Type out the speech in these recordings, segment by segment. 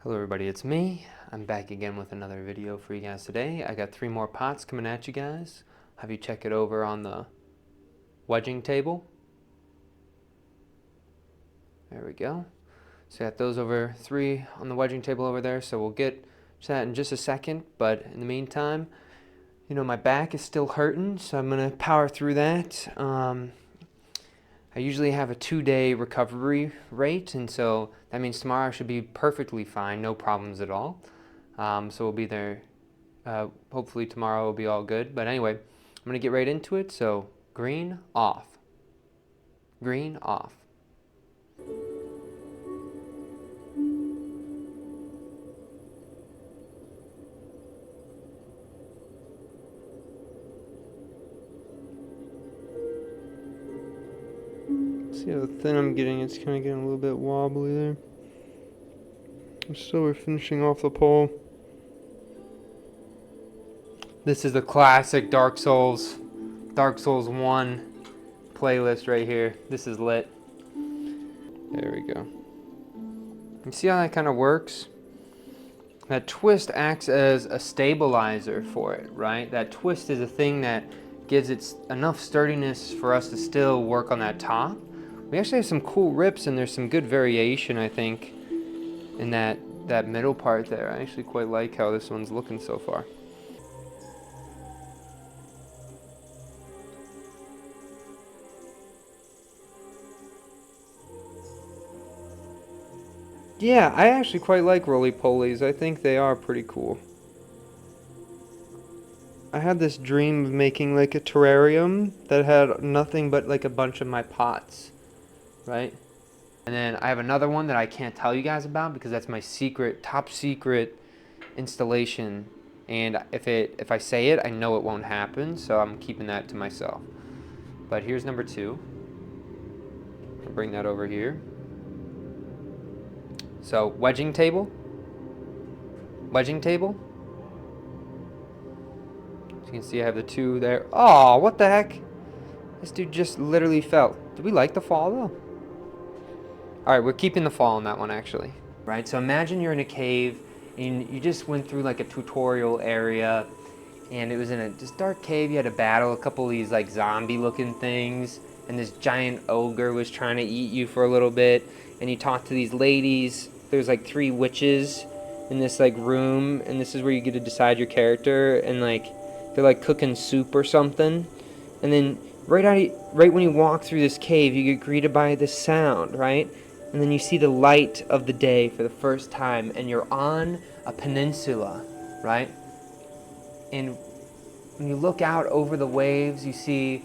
Hello everybody, it's me. I'm back again with another video for you guys today. I got 3 more pots coming at you guys. Have you check it over on the wedging table. There we go. So got those over 3 on the wedging table over there, so we'll get to that in just a second. But in the meantime, you know, my back is still hurting, so I'm gonna power through that. I usually have a 2-day recovery rate, and so that means tomorrow I should be perfectly fine, no problems at all. So we'll be there. Hopefully tomorrow will be all good. But anyway, I'm gonna get right into it. So green off. Green off. See how thin I'm getting? It's kind of getting a little bit wobbly there. So we're finishing off the pole. This is the classic Dark Souls 1 playlist right here. This is lit. There we go. You see how that kind of works? That twist acts as a stabilizer for it, right? That twist is a thing that gives it enough sturdiness for us to still work on that top. We actually have some cool rips, and there's some good variation, I think, in that middle part there. I actually quite like how this one's looking so far. Yeah, I actually quite like roly-polies. I think they are pretty cool. I had this dream of making like a terrarium that had nothing but like a bunch of my pots, right? And then I have another one that I can't tell you guys about because that's my secret, top secret installation. And if I say it, I know it won't happen, so I'm keeping that to myself. But here's number 2. I'll bring that over here. So wedging table. Wedging table. As you can see, I have the 2 there. Oh, what the heck? This dude just literally fell. Did we like the fall though? Alright, we're keeping the fall on that one actually. Right, so imagine you're in a cave and you just went through like a tutorial area, and it was in a just dark cave. You had to battle a couple of these like zombie looking things, and this giant ogre was trying to eat you for a little bit, and you talked to these ladies. There's like 3 witches in this like room, and this is where you get to decide your character, and like they're like cooking soup or something. And then right when you walk through this cave, you get greeted by this sound, right? And then you see the light of the day for the first time, and you're on a peninsula, right? And when you look out over the waves, you see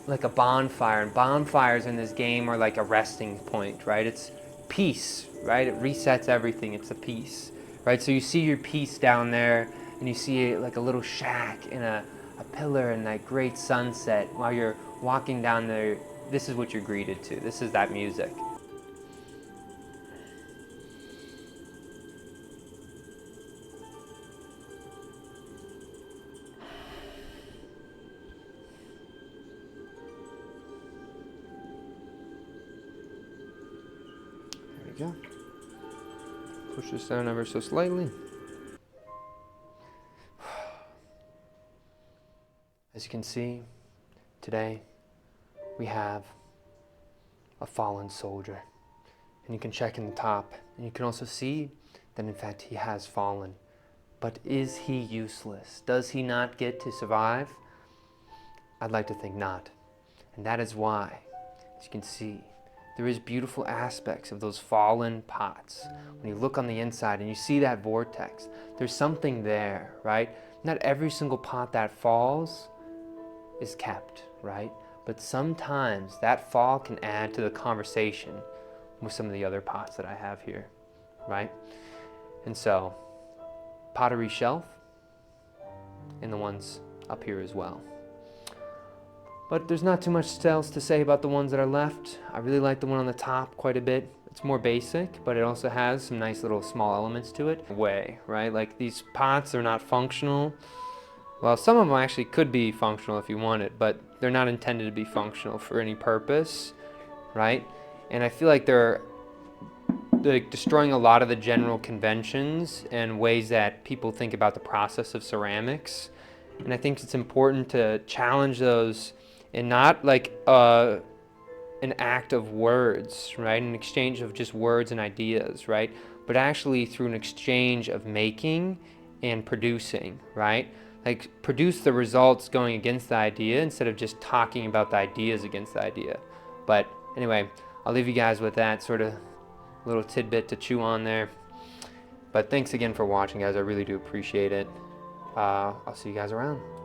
like a bonfire, and bonfires in this game are like a resting point, right? It's peace, right? It resets everything. It's a peace, right? So you see your peace down there, and you see like a little shack in a pillar and that great sunset. While you're walking down there, this is what you're greeted to. This is that music. There we go. Push this down ever so slightly. As you can see, today we have a fallen soldier. And you can check in the top, and you can also see that in fact he has fallen. But is he useless? Does he not get to survive? I'd like to think not. And that is why, as you can see, there is beautiful aspects of those fallen pots. When you look on the inside and you see that vortex, there's something there, right? Not every single pot that falls is kept, right? But sometimes that fall can add to the conversation with some of the other pots that I have here, right? And so, pottery shelf, and the ones up here as well. But there's not too much else to say about the ones that are left. I really like the one on the top quite a bit. It's more basic, but it also has some nice little small elements to it. Right? Like these pots are not functional. Well, some of them actually could be functional if you want it, but they're not intended to be functional for any purpose, right? And I feel like they're like destroying a lot of the general conventions and ways that people think about the process of ceramics. And I think it's important to challenge those, and not like an act of words, right? An exchange of just words and ideas, right? But actually through an exchange of making and producing, right? Like produce the results going against the idea instead of just talking about the ideas against the idea. But anyway, I'll leave you guys with that sort of little tidbit to chew on there. But thanks again for watching, guys. I really do appreciate it. I'll see you guys around.